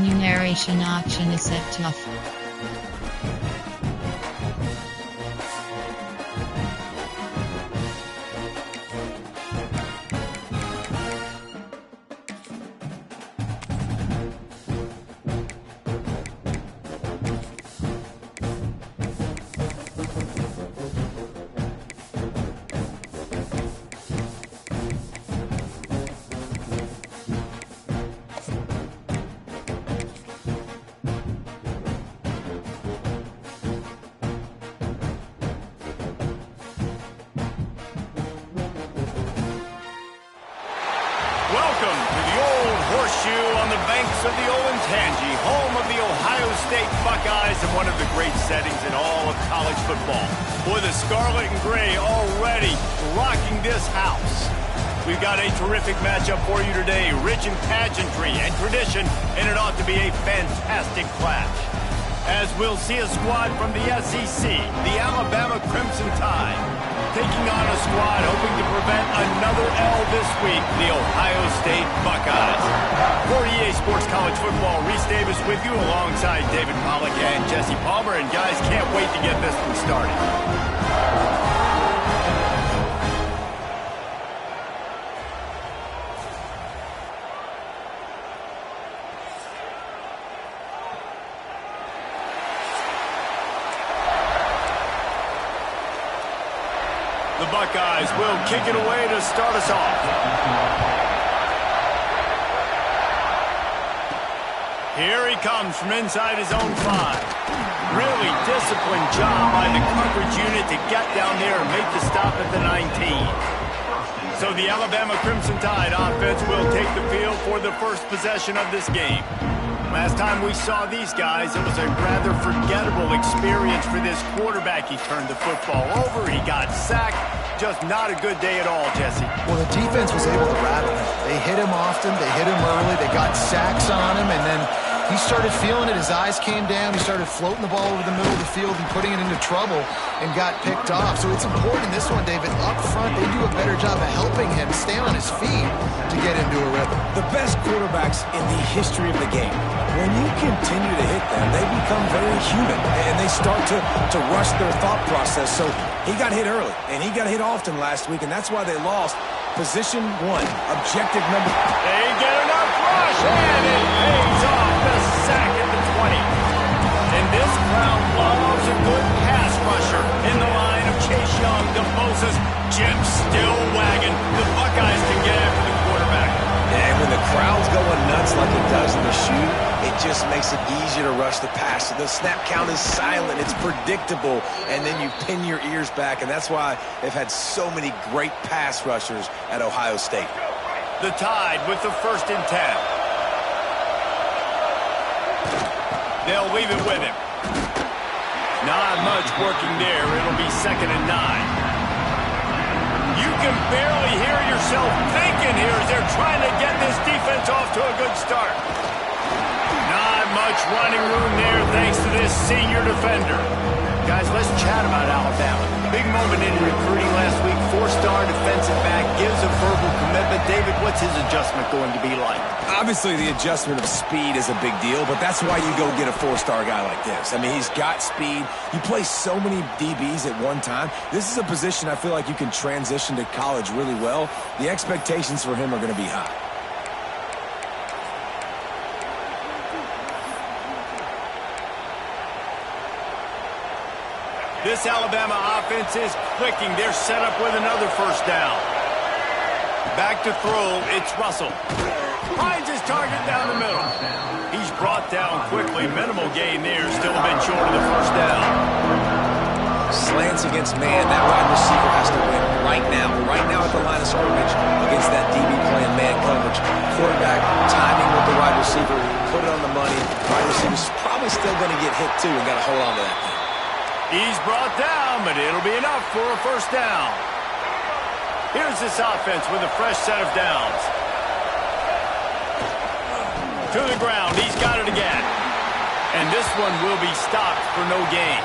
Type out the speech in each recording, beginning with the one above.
Remuneration option is set off. Welcome to the Old Horseshoe on the banks of the Olentangy, home of the Ohio State Buckeyes and one of the great settings in all of college football. Boy, the scarlet and gray already rocking this house. We've got a terrific matchup for you today, rich in pageantry and tradition, and it ought to be a fantastic clash. As we'll see a squad from the SEC, the Alabama Crimson Tide, taking on a squad hoping to prevent another L this week, the Ohio State Buckeyes. For EA Sports College Football, Reese Davis with you alongside David Pollack and Jesse Palmer. And guys, can't wait to get this one started. The Buckeyes will kick it away to start us off. Here he comes from inside his own 5. Really disciplined job by the coverage unit to get down there and make the stop at the 19. So the Alabama Crimson Tide offense will take the field for the first possession of this game. Last time we saw these guys, it was a rather forgettable experience for this quarterback. He turned the football over, he got sacked. Just not a good day at all, Jesse. Well, the defense was able to rattle him. They hit him often, they hit him early, they got sacks on him, and then he started feeling it. His eyes came down. He started floating the ball over the middle of the field and putting it into trouble and got picked off. So it's important in this one, David. Up front, they do a better job of helping him stay on his feet to get into a rhythm. The best quarterbacks in the history of the game, when you continue to hit them, they become very human, and they start to rush their thought process. So he got hit early, and he got hit often last week, and that's why they lost. Position 1, objective number. They get enough rush, and it pays off the sack at the 20. And this crowd loves a good pass rusher in the line of Chase Young, DeBosa's Jim still wagging. The Buckeyes can get after the quarterback. And when the crowd's going nuts like it does in the shoe, it just makes it easier to rush the pass. So the snap count is silent, it's predictable, and then you pin your ears back, and that's why they've had so many great pass rushers at Ohio State. The Tide with the 1st and 10. They'll leave it with him. Not much working there. It'll be 2nd and 9. You can barely hear yourself thinking here as they're trying to get this defense off to a good start. Not much running room there thanks to this senior defender. Guys, let's chat about Alabama. Big moment in recruiting last week. 4-star defensive back gives a verbal commitment. David, what's his adjustment going to be like? Obviously, the adjustment of speed is a big deal, but that's why you go get a 4-star guy like this. I mean, he's got speed. You play so many DBs at one time. This is a position I feel like you can transition to college really well. The expectations for him are going to be high. This Alabama offense is clicking. They're set up with another 1st down. Back to throw, it's Russell. Finds his target down the middle. He's brought down quickly. Minimal gain there. Still a bit short of the 1st down. Slants against man. That wide receiver has to win right now. Right now at the line of scrimmage against that DB playing man coverage. Quarterback timing with the wide receiver. Put it on the money. Wide receiver's probably still going to get hit too and got to hold on to that thing. He's brought down, but it'll be enough for a 1st down. Here's this offense with a fresh set of downs. To the ground, he's got it again. And this one will be stopped for no gain.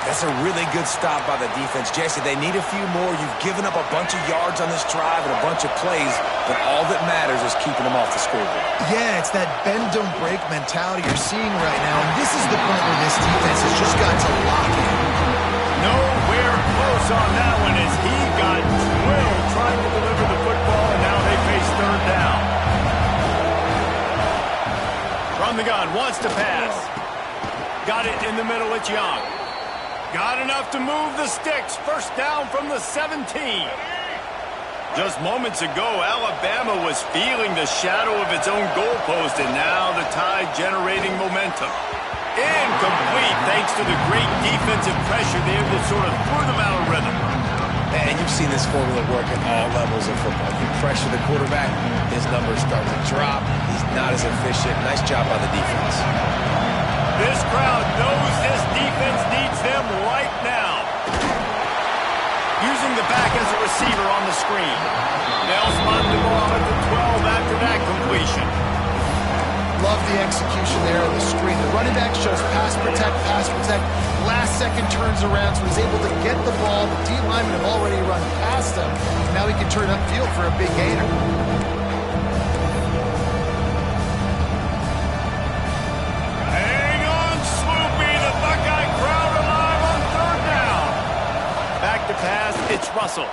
That's a really good stop by the defense. Jesse, they need a few more. You've given up a bunch of yards on this drive and a bunch of plays, but all that matters is keeping them off the scoreboard. Yeah, it's that bend, don't break mentality you're seeing right now, and this is the point where this defense has just got to lock in. Nowhere close on that one as he got drilled trying to deliver the football, and now they face third down. From the gun, wants to pass. Got it in the middle, it's Young. Got enough to move the sticks. First down from the 17. Just moments ago, Alabama was feeling the shadow of its own goalpost, and now the Tide generating momentum. Incomplete thanks to the great defensive pressure there that sort of threw them out of rhythm. And you've seen this formula work at all levels of football. You pressure the quarterback, his numbers start to drop. He's not as efficient. Nice job by the defense. This crowd knows this defense needs them right now. Using the back as a receiver on the screen. They'll spot the ball at the 12 after that completion. Love the execution there on the screen. The running back shows pass protect, pass protect. Last second turns around, so he's able to get the ball. The D linemen have already run past him. Now he can turn upfield for a big gainer. Hang on, Sloopy. The Buckeye crowd alive on third down. Back to pass, it's Russell.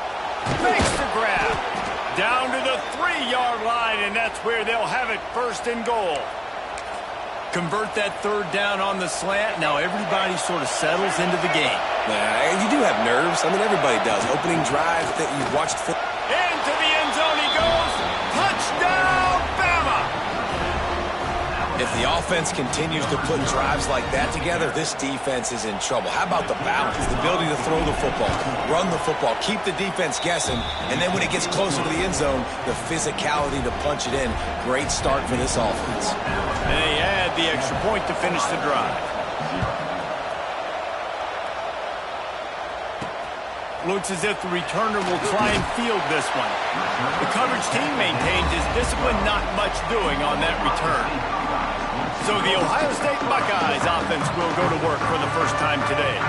Makes the grab. Down to the 3-yard line, and that's where they'll have it first and goal. Convert that third down on the slant. Now everybody sort of settles into the game. You do have nerves. I mean, everybody does. Opening drive that you've watched. Into the end zone he goes. Touchdown, Bama! If the offense continues to put drives like that together, this defense is in trouble. How about the balance, the ability to throw the football, run the football, keep the defense guessing, and then when it gets closer to the end zone, the physicality to punch it in. Great start for this offense. They add the extra point to finish the drive. Looks as if the returner will try and field this one. The coverage team maintains his discipline, not much doing on that return. So the Ohio State Buckeyes offense will go to work for the first time today.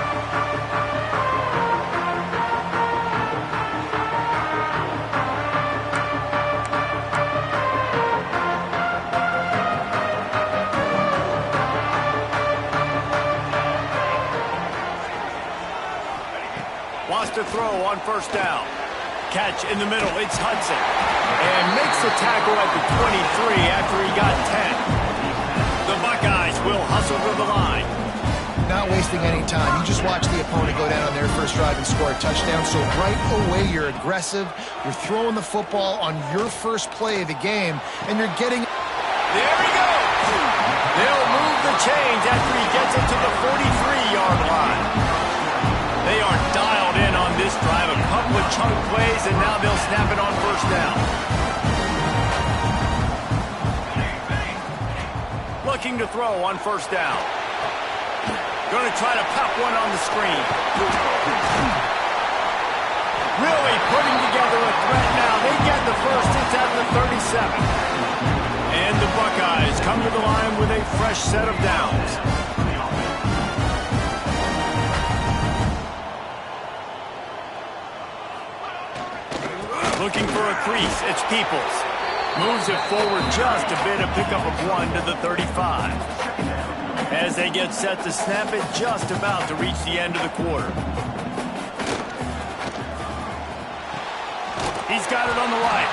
Wants to throw on first down. Catch in the middle, it's Hudson. And makes the tackle at the 23 after he got 10. The Buckeyes will hustle to the line. Not wasting any time. You just watch the opponent go down on their first drive and score a touchdown. So right away, you're aggressive. You're throwing the football on your first play of the game, and you're getting... There he goes! They'll move the chains after he gets it to the 43-yard line. They are dialed in on this drive. A couple of chunk plays, and now they'll snap it on first down. Looking to throw on first down. Going to try to pop one on the screen. Really putting together a threat now. They get the first. It's at the 37. And the Buckeyes come to the line with a fresh set of downs. Looking for a crease. It's Peoples. Moves it forward just a bit, a pickup of 1 to the 35. As they get set to snap it, just about to reach the end of the quarter. He's got it on the right.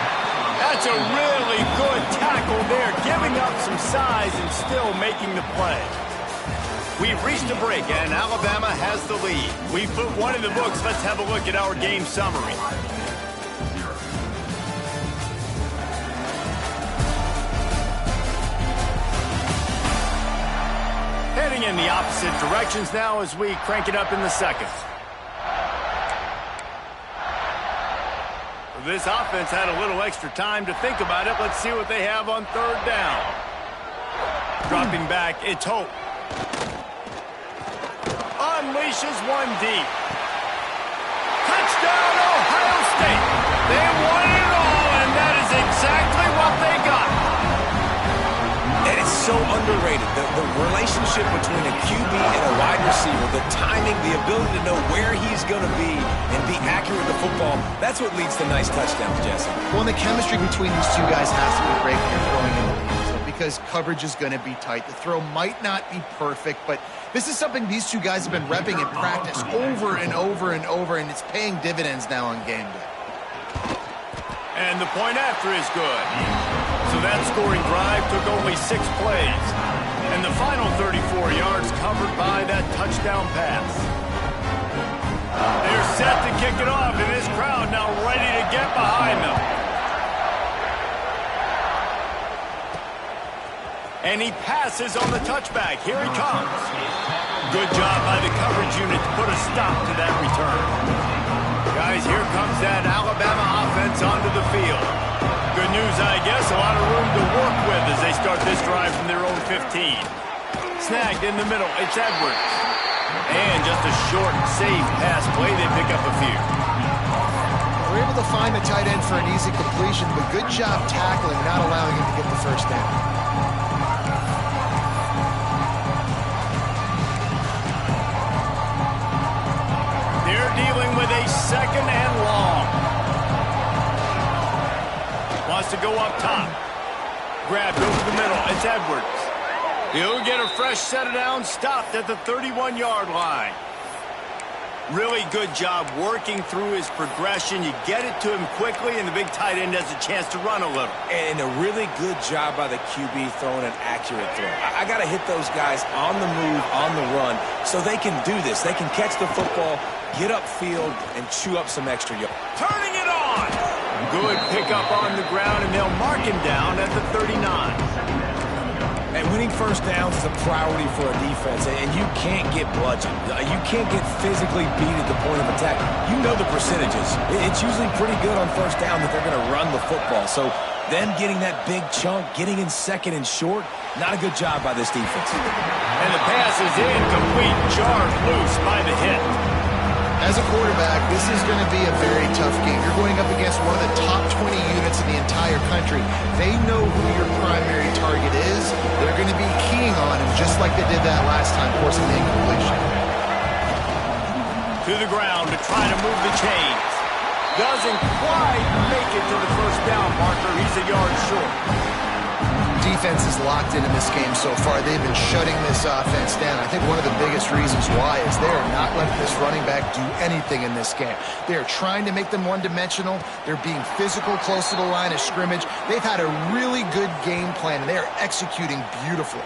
That's a really good tackle there, giving up some size and still making the play. We've reached a break, and Alabama has the lead. We've put one in the books. Let's have a look at our game summary. Heading in the opposite directions now as we crank it up in the second. This offense had a little extra time to think about it. Let's see what they have on third down. Dropping back, it's Hope. Unleashes one deep. Touchdown, Ohio State. They won it all, and that is exactly what they got. And it's so underrated. The relationship between a QB and a wide receiver receiver, the timing, the ability to know where he's going to be and be accurate with the football, that's what leads to nice touchdowns, Jesse. Well, and the chemistry between these two guys has to be great when you're throwing in the end zone because coverage is going to be tight. The throw might not be perfect, but this is something these two guys have been repping in practice over and over and over, and it's paying dividends now on game day. And the point after is good. So that scoring drive took only 6 plays. And the final 34 yards covered by that touchdown pass. They're set to kick it off, and this crowd now ready to get behind them. And he passes on the touchback. Here he comes. Good job by the coverage unit to put a stop to that return. Guys, here comes that Alabama offense onto the field. Good news, I guess, a lot of room to work with as they start this drive from their own 15. Snagged in the middle, it's Edwards. And just a short, safe pass play, they pick up a few. We're able to find the tight end for an easy completion, but good job tackling, not allowing him to get the first down. They're dealing with a second and long. Wants to go up top. Grabbed over the middle. It's Edwards. He'll get a fresh set of downs, stopped at the 31-yard line. Really good job working through his progression. You get it to him quickly, and the big tight end has a chance to run a little. And a really good job by the QB throwing an accurate throw. I got to hit those guys on the move, on the run, so they can do this. They can catch the football, get upfield, and chew up some extra yards. Turning it on! Good pickup on the ground, and they'll mark him down at the 39. And winning first downs is a priority for a defense, and you can't get bludgeoned. You can't get physically beat at the point of attack. You know the percentages. It's usually pretty good on first down that they're going to run the football. So them getting that big chunk, getting in second and short, not a good job by this defense. And the pass is incomplete, jarred loose by the hit. As a quarterback, this is going to be a very tough game. You're going up against one of the top 20 units in the entire country. They know who your primary target is. They're going to be keying on him just like they did that last time, forcing the incompletion. To the ground to try to move the chains. Doesn't quite make it to the first down marker. He's a yard short. Defense is locked into this game so far. They've been shutting this offense down. I think one of the biggest reasons why is they are not letting this running back do anything in this game. They are trying to make them one-dimensional. They're being physical close to the line of scrimmage. They've had a really good game plan, and they are executing beautifully.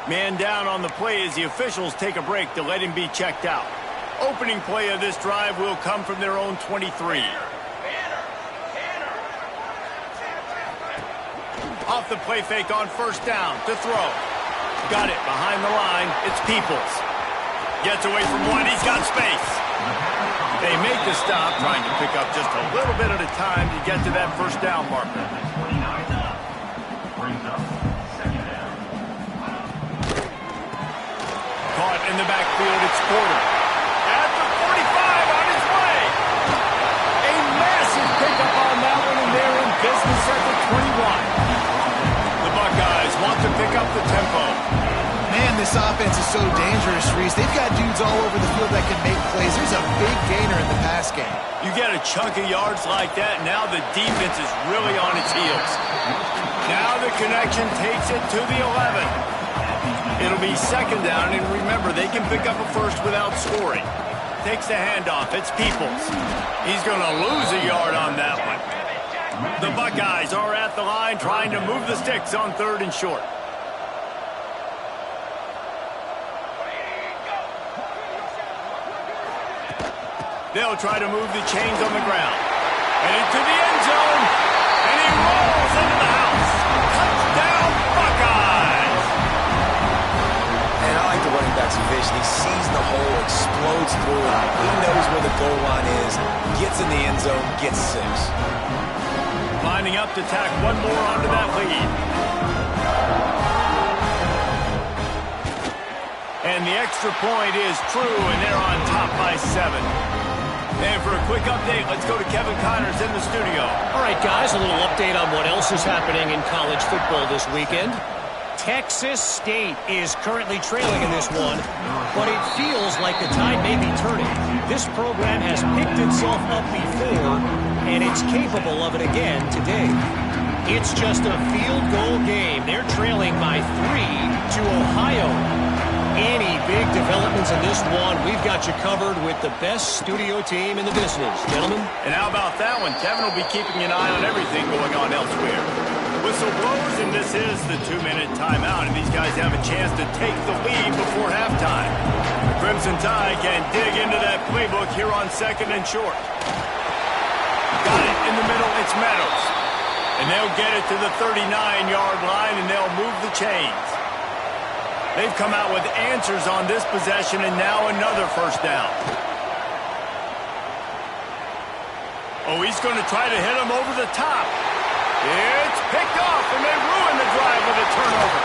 Man down on the play as the officials take a break to let him be checked out. Opening play of this drive will come from their own 23. Off the play fake on first down to throw. Got it behind the line. It's Peoples. Gets away from one. He's got space. They make the stop, trying to pick up just a little bit at a time to get to that first down marker. Caught in the backfield. It's Porter. At the 45 on his way. A massive pickup on that one, and they're in business at the 21. Buckeyes want to pick up the tempo. Man, this offense is so dangerous, Reese. They've got dudes all over the field that can make plays. There's a big gainer in the pass game. You get a chunk of yards like that, now the defense is really on its heels. Now the connection takes it to the 11. It'll be second down, and remember, they can pick up a first without scoring. Takes the handoff. It's Peoples. He's going to lose a yard on that one. The Buckeyes are at the line trying to move the sticks on third and short. They'll try to move the chains on the ground. And into the end zone. And he rolls into the house. Touchdown, Buckeyes! And I like the running back's vision. He sees the hole, explodes through it. He knows where the goal line is, gets in the end zone, gets 6. Lining up to tack one more onto that lead. And the extra point is true, and they're on top by 7. And for a quick update, let's go to Kevin Connors in the studio. All right, guys, a little update on what else is happening in college football this weekend. Texas State is currently trailing in this one, but it feels like the tide may be turning. This program has picked itself up before, and it's capable of it again today. It's just a field goal game. They're trailing by 3 to Ohio. Any big developments in this one, we've got you covered with the best studio team in the business, gentlemen. And how about that one? Kevin will be keeping an eye on everything going on elsewhere. Whistle blows, and this is the 2-minute timeout, and these guys have a chance to take the lead before halftime. The Crimson Tide can dig into that playbook here on 2nd and short. Got it in the middle, it's Meadows. And they'll get it to the 39-yard line, and they'll move the chains. They've come out with answers on this possession, and now another first down. Oh, he's going to try to hit him over the top. It's picked off, and they ruin the drive with a turnover.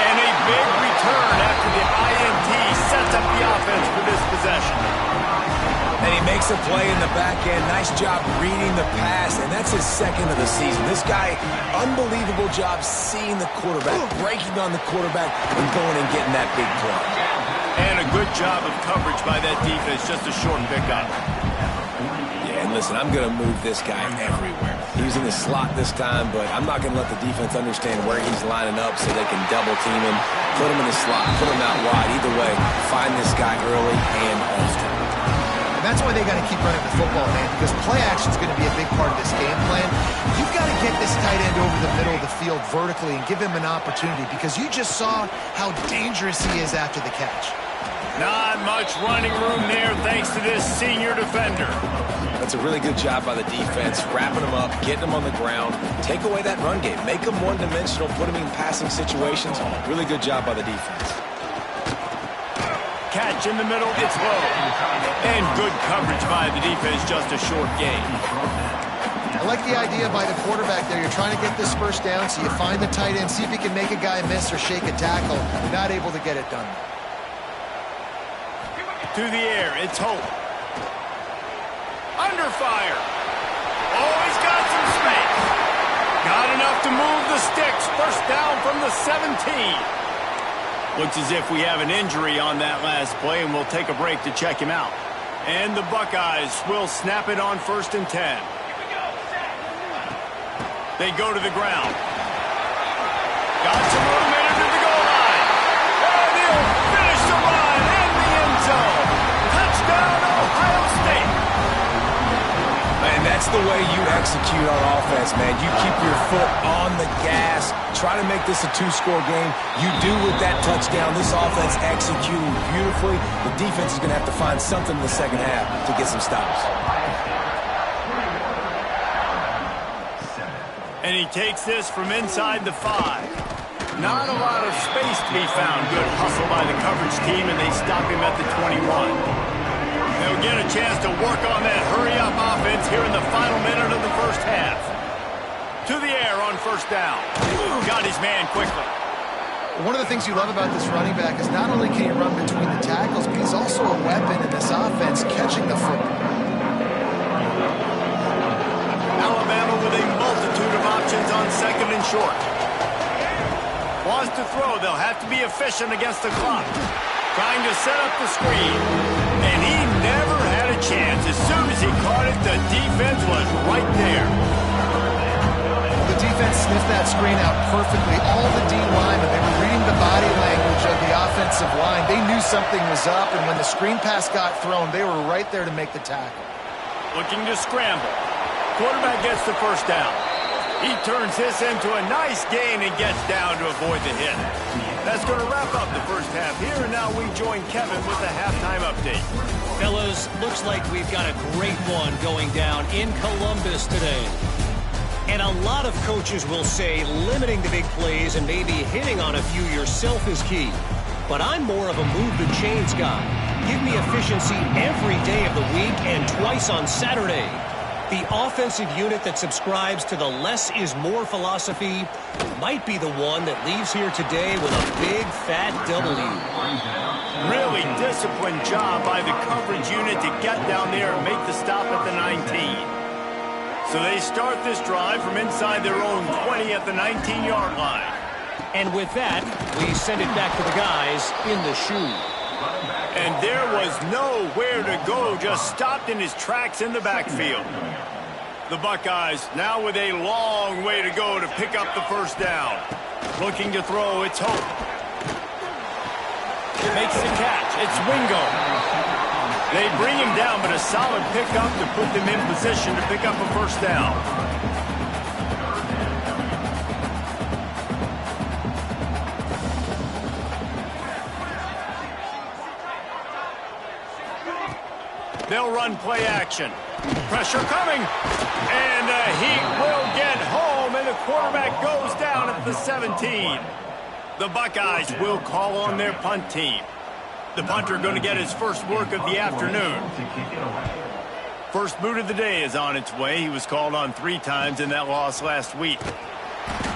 And a big return after the INT sets up the offense for this possession. And he makes a play in the back end. Nice job reading the pass, and that's his 2nd of the season. This guy, unbelievable job seeing the quarterback, breaking on the quarterback, and going and getting that big play. And a good job of coverage by that defense, just a short pickup. Yeah, and listen, I'm going to move this guy everywhere. He was in the slot this time, but I'm not going to let the defense understand where he's lining up so they can double team him, put him in the slot, put him out wide. Either way, find this guy early and often. And that's why they got to keep running the football, man, because play action is going to be a big part of this game plan. You've got to get this tight end over the middle of the field vertically and give him an opportunity, because you just saw how dangerous he is after the catch. Not much running room there thanks to this senior defender. That's a really good job by the defense, wrapping him up, getting him on the ground, take away that run game, make him one-dimensional, put him in passing situations. Really good job by the defense. Catch in the middle, it's low. And good coverage by the defense, just a short gain. I like the idea by the quarterback there. You're trying to get this first down, so you find the tight end, see if he can make a guy miss or shake a tackle. You're not able to get it done. To the air, it's Hope. Under fire. Oh, he's got some space. Got enough to move the sticks. First down from the 17. Looks as if we have an injury on that last play, and we'll take a break to check him out. And the Buckeyes will snap it on 1st and 10. They go to the ground. Got some room into the goal line. And he'll finish the run in the end zone. Touchdown, Ohio State. And that's the way you execute on offense, man. You keep your foot on the gas. Try to make this a 2-score game. You do with that touchdown. This offense executing beautifully. The defense is going to have to find something in the second half to get some stops. And he takes this from inside the 5. Not a lot of space to be found. Good hustle by the coverage team, and they stop him at the 21. They'll get a chance to work on that hurry-up offense here in the final minute of the first half. To the air on 1st down. Got his man quickly. One of the things you love about this running back is not only can he run between the tackles, but he's also a weapon in this offense catching the football. Alabama with a multitude of options on 2nd and short. Wants to throw. They'll have to be efficient against the clock. Trying to set up the screen. And he never had a chance. As soon as he caught it, the defense was right there. The defense sniffed that screen out perfectly. All the D linemen, they were reading the body language of the offensive line. They knew something was up, and when the screen pass got thrown, they were right there to make the tackle. Looking to scramble. Quarterback gets the first down. He turns this into a nice gain and gets down to avoid the hit. That's going to wrap up the first half here, and now we join Kevin with the halftime update. Fellas, looks like we've got a great one going down in Columbus today. And a lot of coaches will say limiting the big plays and maybe hitting on a few yourself is key. But I'm more of a move the chains guy. Give me efficiency every day of the week and twice on Saturday. The offensive unit that subscribes to the less is more philosophy might be the one that leaves here today with a big fat W. Really disciplined job by the coverage unit to get down there and make the stop at the 19. So they start this drive from inside their own 20 at the 19-yard line. And with that, we send it back to the guys in the shoe. And there was nowhere to go, just stopped in his tracks in the backfield. The Buckeyes now with a long way to go to pick up the first down. Looking to throw, it's Hope. Makes the catch, it's Wingo. They bring him down, but a solid pickup to put them in position to pick up a first down. They'll run play action. Pressure coming. And he will get home, and the quarterback goes down at the 17. The Buckeyes will call on their punt team. The punter going to get his first work of the afternoon. First boot of the day is on its way. He was called on 3 times in that loss last week.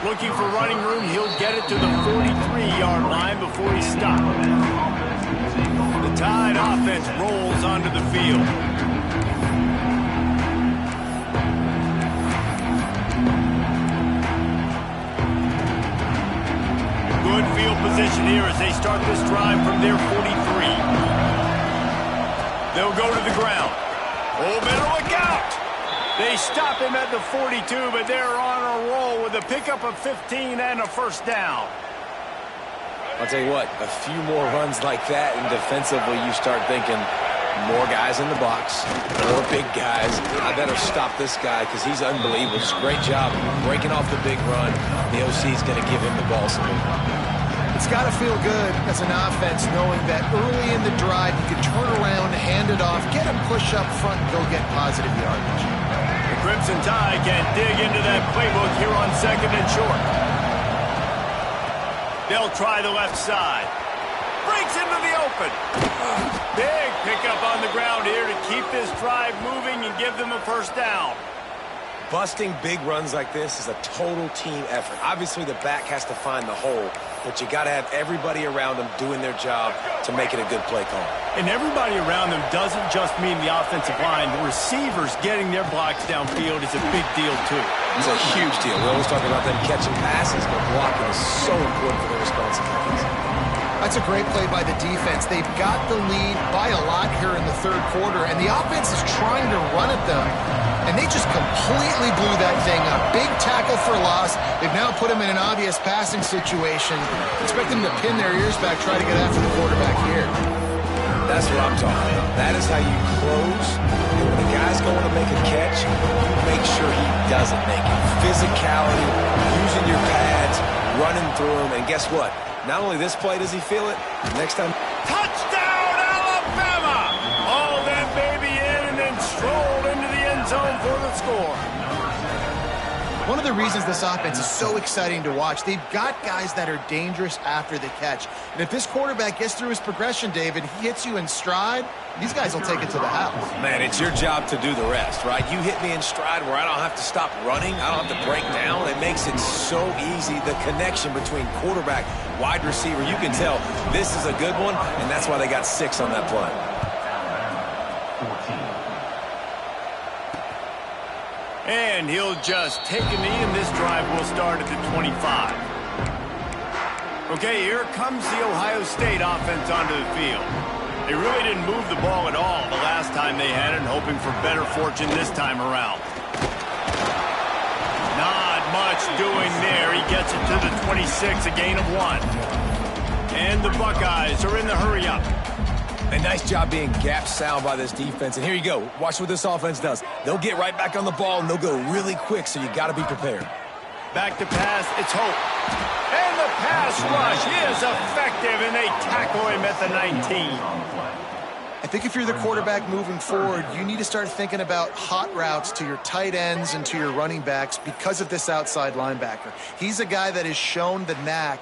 Looking for running room, he'll get it to the 43-yard line before he stopped. The Tide offense rolls onto the field. Good field position here as they start this drive from their 43. They'll go to the ground. Oh, better look out! They stop him at the 42, but they're on a roll with a pickup of 15 and a first down. I'll tell you what, a few more runs like that, and defensively you start thinking more guys in the box, more big guys. I better stop this guy because he's unbelievable. Just great job breaking off the big run. The OC is going to give him the ball soon. It's got to feel good as an offense knowing that early in the drive you can turn around, hand it off, get a push up front, and go get positive yardage. The Crimson Tide can dig into that playbook here on 2nd and short. They'll try the left side. Breaks into the open. Big pickup on the ground here to keep this drive moving and give them a first down. Busting big runs like this is a total team effort. Obviously, the back has to find the hole, but you got to have everybody around them doing their job to make it a good play call. And everybody around them doesn't just mean the offensive line. The receivers getting their blocks downfield is a big deal, too. It's a huge deal. We always talk about them catching passes, but blocking is so important for their responsibilities. That's a great play by the defense. They've got the lead by a lot here in the 3rd quarter, and the offense is trying to run at them, and they just completely blew that thing up. Big tackle for loss. They've now put them in an obvious passing situation. Expect them to pin their ears back, try to get after the quarterback here. That's what I'm talking about. That is how you close. And when the guy's going to make a catch, you make sure he doesn't make it. Physicality, using your pads, running through him, and guess what? Not only this play does he feel it, next time... Touchdown, Alabama! All that baby in and then strolled into the end zone for the score. One of the reasons this offense is so exciting to watch, they've got guys that are dangerous after the catch. And if this quarterback gets through his progression, David, he hits you in stride, these guys will take it to the house. Man, it's your job to do the rest, right? You hit me in stride where I don't have to stop running. I don't have to break down. It makes it so easy. The connection between quarterback, wide receiver, you can tell this is a good one, and that's why they got 6 on that play. And he'll just take a knee, and this drive will start at the 25. Okay, here comes the Ohio State offense onto the field. They really didn't move the ball at all the last time they had it, hoping for better fortune this time around. Not much doing there. He gets it to the 26, a gain of 1. And the Buckeyes are in the hurry-up. A nice job being gap sound by this defense. And here you go. Watch what this offense does. They'll get right back on the ball, and they'll go really quick, so you got to be prepared. Back to pass. It's Hope. And the pass rush is effective, and they tackle him at the 19. I think if you're the quarterback moving forward, you need to start thinking about hot routes to your tight ends and to your running backs because of this outside linebacker. He's a guy that has shown the knack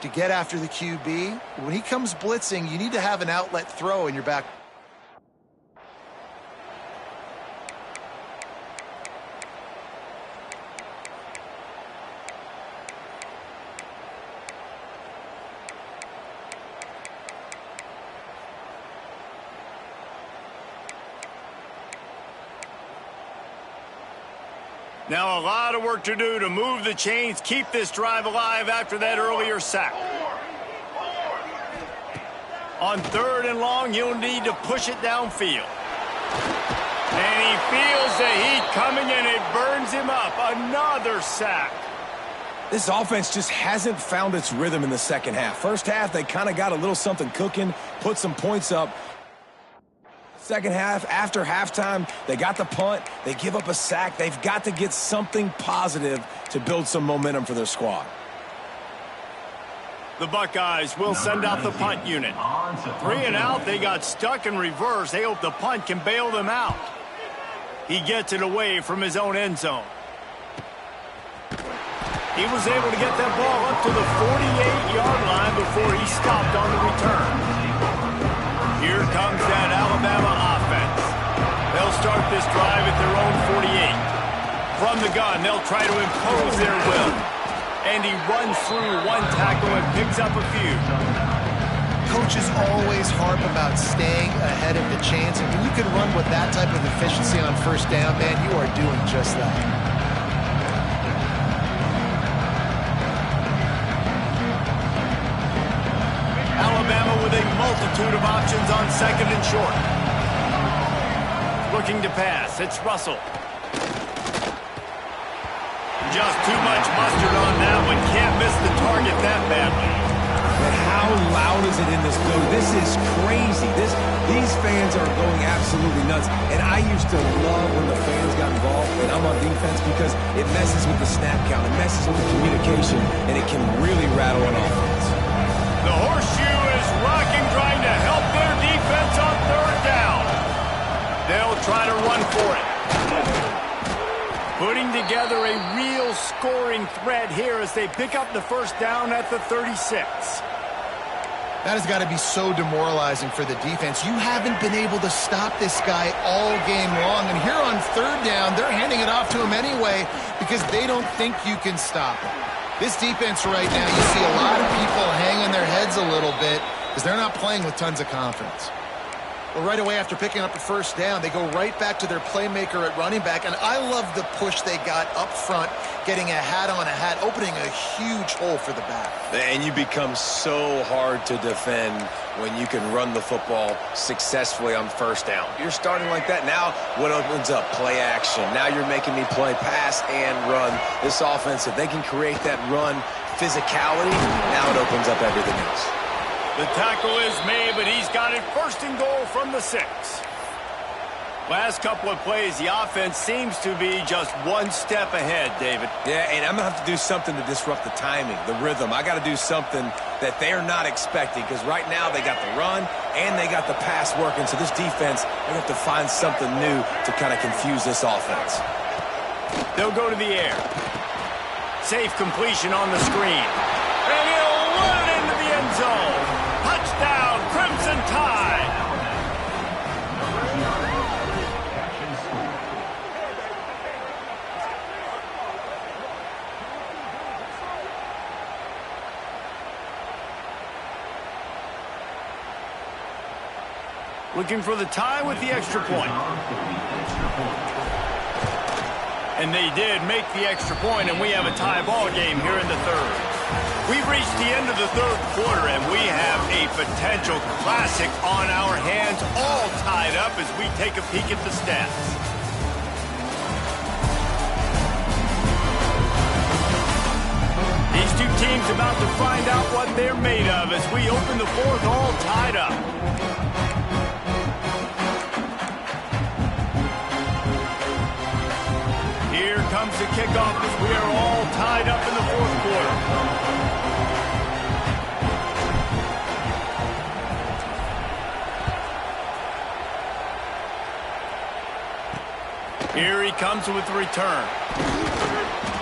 to get after the QB. When he comes blitzing, you need to have an outlet throw in your back. Now a lot of work to do to move the chains, keep this drive alive after that earlier sack. On 3rd and long, you'll need to push it downfield. And he feels the heat coming, and it burns him up. Another sack. This offense just hasn't found its rhythm in the second half. First half, they kind of got a little something cooking, put some points up. Second half, after halftime, they got the punt. They give up a sack. They've got to get something positive to build some momentum for their squad. The Buckeyes will send out the punt unit. 3 and out, they got stuck in reverse. They hope the punt can bail them out. He gets it away from his own end zone. He was able to get that ball up to the 48-yard line before he stopped on the return. Here comes that Alabama offense. They'll start this drive at their own 48. From the gun, they'll try to impose their will. And he runs through one tackle and picks up a few. Coaches always harp about staying ahead of the chains, and when you can run with that type of efficiency on first down, man, you are doing just that. Alabama with a multitude of options on 2nd and short. Looking to pass. It's Russell. Just too much mustard on that one. Can't miss the target that badly. But how loud is it in this building? This is crazy. These fans are going absolutely nuts. And I used to love when the fans got involved, and I'm on defense, because it messes with the snap count. It messes with the communication, and it can really rattle an offense. The horseshoe is rocking, trying to help their defense on 3rd down. They'll try to run for it. Putting together a real scoring threat here as they pick up the first down at the 36. That has got to be so demoralizing for the defense. You haven't been able to stop this guy all game long. And here on 3rd down, they're handing it off to him anyway because they don't think you can stop him. This defense right now, you see a lot of people hanging their heads a little bit because they're not playing with tons of confidence. Well, right away after picking up a first down, they go right back to their playmaker at running back. And I love the push they got up front, getting a hat on a hat, opening a huge hole for the back. And you become so hard to defend when you can run the football successfully on first down. You're starting like that. Now what opens up? Play action. Now you're making me play pass and run. This offense, if they can create that run physicality, now it opens up everything else. The tackle is made, but he's got it 1st and goal from the 6. Last couple of plays, the offense seems to be just one step ahead, David. Yeah, and I'm going to have to do something to disrupt the timing, the rhythm. I got to do something that they're not expecting, because right now they got the run and they got the pass working. So this defense, they have to find something new to kind of confuse this offense. They'll go to the air. Safe completion on the screen. And he'll run it into the end zone. Touchdown, Crimson Tide. Looking for the tie with the extra point. And they did make the extra point, and we have a tie ball game here in the 3rd. We've reached the end of the 3rd quarter, and we have a potential classic on our hands, all tied up as we take a peek at the stats. These two teams about to find out what they're made of as we open the 4th all tied up. Here comes the kickoff as we are all tied up in the 4th quarter. Here he comes with the return.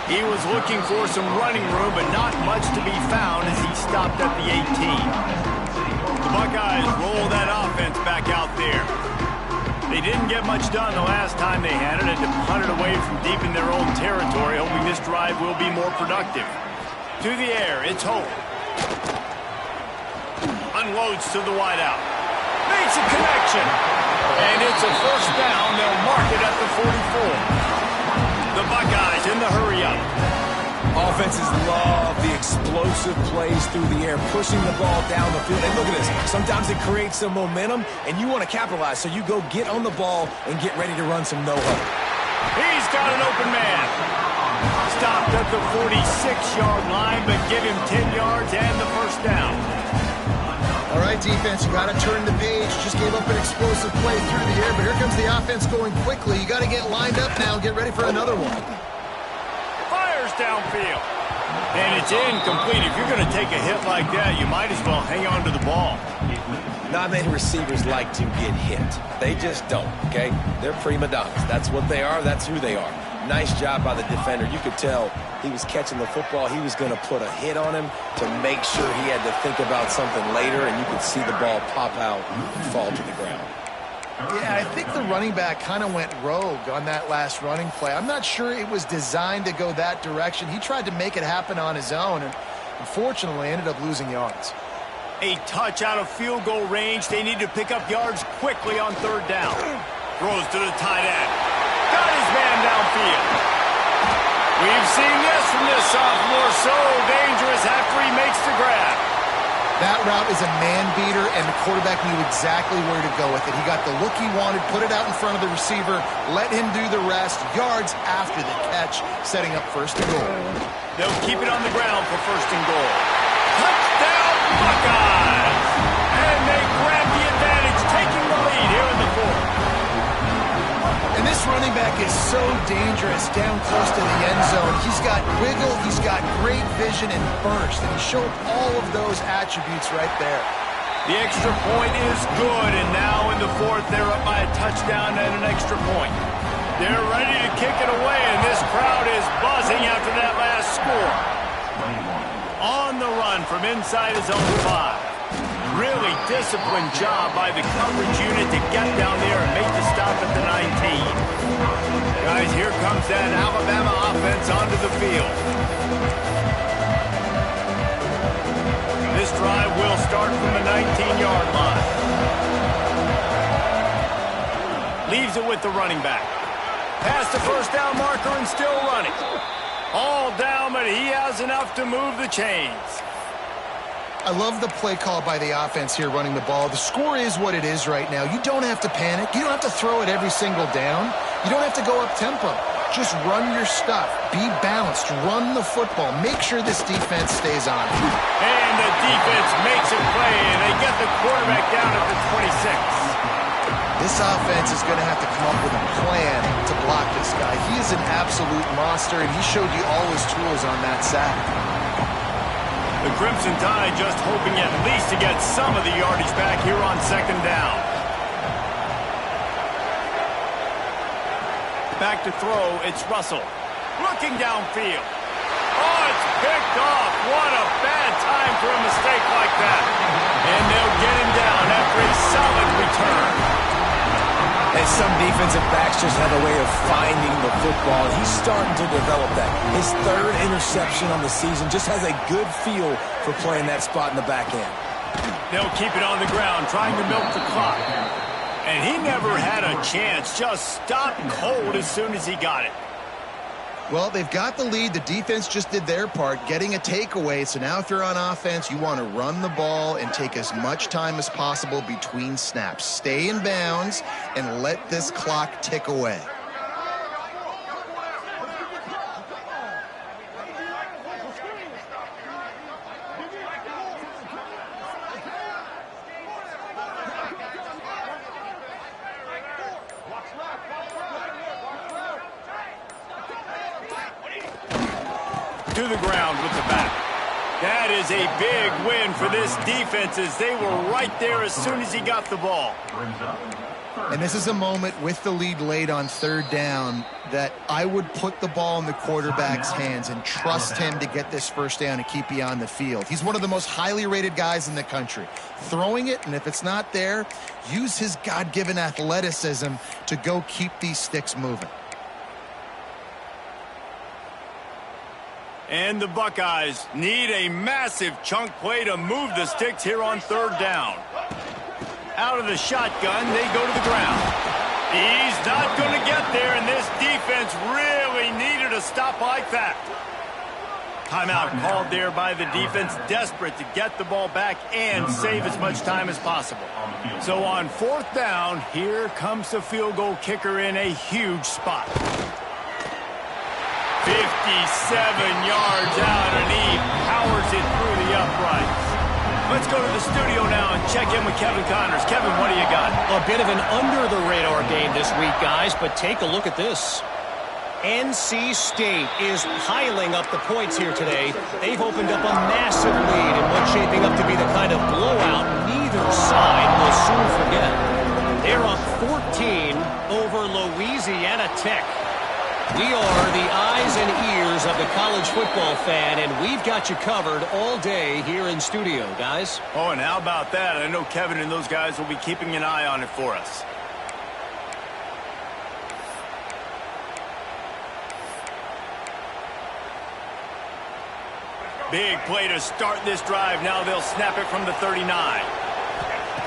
He was looking for some running room, but not much to be found as he stopped at the 18. The Buckeyes roll that offense back out there. They didn't get much done the last time they had it, and to punt it away from deep in their own territory, hoping this drive will be more productive. To the air, it's Hope. Unloads to the wideout. Makes a connection. And it's a first down. They'll mark it at the 44. The Buckeyes in the hurry-up. Offenses love the explosive plays through the air, pushing the ball down the field. And look at this. Sometimes it creates some momentum, and you want to capitalize. So you go get on the ball and get ready to run some no-huddle. He's got an open man. Stopped at the 46-yard line, but give him 10 yards and the first down. All right, defense, you got to turn the page. Just gave up an explosive play through the air, but here comes the offense going quickly. You got to get lined up now and get ready for another one. Fires downfield. And it's incomplete. If you're going to take a hit like that, you might as well hang on to the ball. Not many receivers like to get hit. They just don't, okay? They're prima donnas. That's what they are. That's who they are. Nice job by the defender. You could tell he was catching the football. He was going to put a hit on him to make sure he had to think about something later, and you could see the ball pop out and fall to the ground. Yeah, I think the running back kind of went rogue on that last running play. I'm not sure it was designed to go that direction. He tried to make it happen on his own, and unfortunately ended up losing yards. A touch out of field goal range. They need to pick up yards quickly on third down. Throws to the tight end. Got his man downfield. We've seen this from this sophomore. So dangerous after he makes the grab. That route is a man beater, and the quarterback knew exactly where to go with it. He got the look he wanted, put it out in front of the receiver, let him do the rest, yards after the catch, setting up first and goal. They'll keep it on the ground for first and goal. Touchdown, Buckeyes! And they grab the advantage, taking the lead here in the fourth. And this running back is so dangerous down close to the end zone. He's got wiggle, he's got great vision and burst, and he showed all of those attributes right there. The extra point is good, and now in the fourth, they're up by a touchdown and an extra point. They're ready to kick it away, and this crowd is buzzing after that last score. On the run from inside his own 5. Really disciplined job by the coverage unit to get down there and make the stop at the 19. Guys, here comes that Alabama offense onto the field. This drive will start from the 19-yard line. Leaves it with the running back. Past the first down marker and still running. All down, but he has enough to move the chains. I love the play call by the offense here running the ball. The score is what it is right now. You don't have to panic. You don't have to throw it every single down. You don't have to go up tempo. Just run your stuff. Be balanced. Run the football. Make sure this defense stays on it. And the defense makes a play, and they get the quarterback down at the 26. This offense is going to have to come up with a plan to block this guy. He is an absolute monster, and he showed you all his tools on that sack. The Crimson Tide just hoping at least to get some of the yardage back here on second down. Back to throw, it's Russell. Looking downfield. Oh, it's picked off. What a bad time for a mistake like that. And they'll get him down after a solid return. And some defensive backs just have a way of finding the football. He's starting to develop that. His third interception on the season just has a good feel for playing that spot in the back end. They'll keep it on the ground, trying to milk the clock. And he never had a chance. Just stopped cold as soon as he got it. Well, they've got the lead. The defense just did their part, getting a takeaway. So now if you're on offense, you want to run the ball and take as much time as possible between snaps. Stay in bounds and let this clock tick away. To the ground with the back. That is a big win for this defense as they were right there as soon as he got the ball. And this is a moment with the lead late on third down that I would put the ball in the quarterback's hands and trust him to get this first down and keep you on the field. He's one of the most highly rated guys in the country. Throwing it, and if it's not there, use his God-given athleticism to go keep these sticks moving. And the Buckeyes need a massive chunk play to move the sticks here on third down. Out of the shotgun, they go to the ground. He's not going to get there, and this defense really needs a stop like that. Timeout called there by the defense, desperate to get the ball back and save as much time as possible. So on 4th down, here comes the field goal kicker in a huge spot. 57 yards out underneath, powers it through the uprights. Let's go to the studio now and check in with Kevin Connors. Kevin, what do you got? A bit of an under-the-radar game this week, guys, but take a look at this. NC State is piling up the points here today. They've opened up a massive lead in what's shaping up to be the kind of blowout neither side will soon forget. They're up 14 over Louisiana Tech. We are the eyes and ears of the college football fan, and we've got you covered all day here in studio, guys. Oh, and how about that? I know Kevin and those guys will be keeping an eye on it for us. Big play to start this drive. Now they'll snap it from the 39.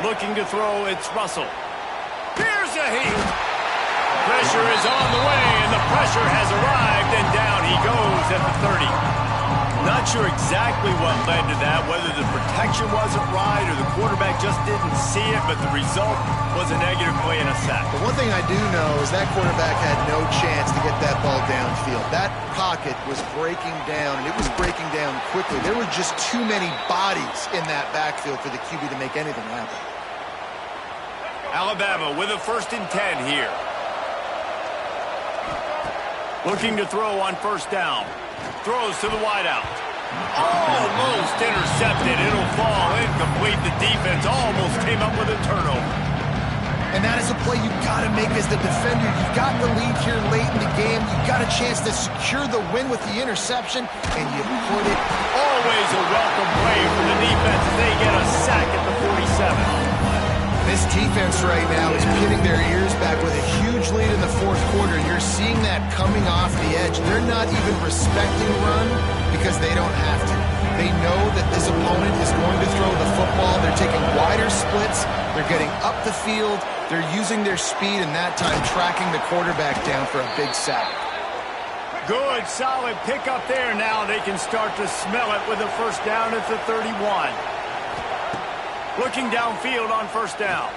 Looking to throw, it's Russell. Here's a heat. Pressure is on the way, and the pressure has arrived, and down he goes at the 30. Not sure exactly what led to that, whether the protection wasn't right or the quarterback just didn't see it, but the result was a negative play and a sack. But one thing I do know is that quarterback had no chance to get that ball downfield. That pocket was breaking down, and it was breaking down quickly. There were just too many bodies in that backfield for the QB to make anything happen. Alabama with a 1st and 10 here. Looking to throw on 1st down. Throws to the wideout. Almost intercepted. It'll fall incomplete. The defense almost came up with a turnover. And that is a play you've got to make as the defender. You've got the lead here late in the game. You've got a chance to secure the win with the interception, and you put it. Always a welcome play for the defense as they get a sack at the 47. This defense right now is pinning their ears back with a huge lead in the 4th quarter. You're seeing that coming off the edge. They're not even respecting run because they don't have to. They know that this opponent is going to throw the football. They're taking wider splits. They're getting up the field. They're using their speed, and that time tracking the quarterback down for a big sack. Good, solid pickup there. Now they can start to smell it with a 1st down at the 31. Looking downfield on 1st down.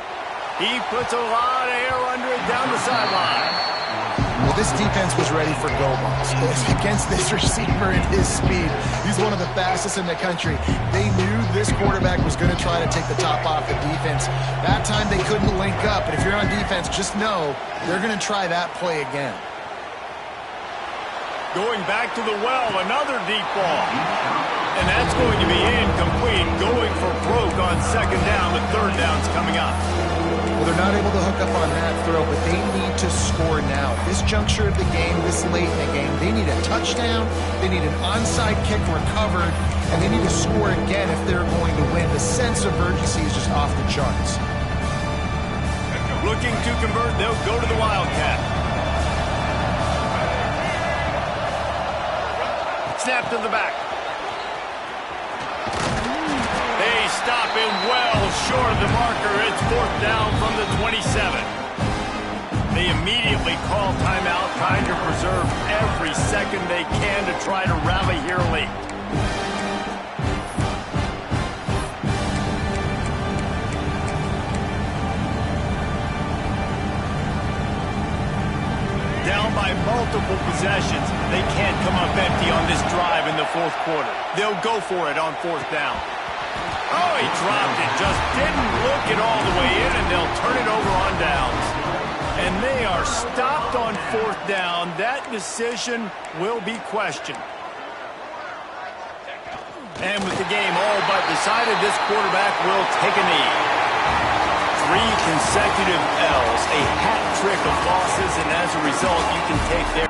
He puts a lot of air under it down the sideline. Well, this defense was ready for go balls against this receiver at his speed. He's one of the fastest in the country. They knew this quarterback was going to try to take the top off the defense. That time they couldn't link up, but if you're on defense, just know they're going to try that play again. Going back to the well, another deep ball. And that's going to be incomplete. Going for broke on 2nd down. The 3rd down's coming up. Well, they're not able to hook up on that throw, but they need to score now. This juncture of the game, this late in the game, they need a touchdown, they need an onside kick recovered, and they need to score again if they're going to win. The sense of urgency is just off the charts. Looking to convert, they'll go to the Wildcat. Snap to the back. They stop him well short of the marker. It's 4th down from the 27. They immediately call timeout, trying to preserve every second they can to try to rally here late. Down by multiple possessions. They can't come up empty on this drive in the 4th quarter. They'll go for it on 4th down. Oh, he dropped it. Just didn't look it all the way in, and they'll turn it over on downs. And they are stopped on 4th down. That decision will be questioned. And with the game all but decided, this quarterback will take a knee. 3 consecutive L's, a hat trick of losses, and as a result, you can take their...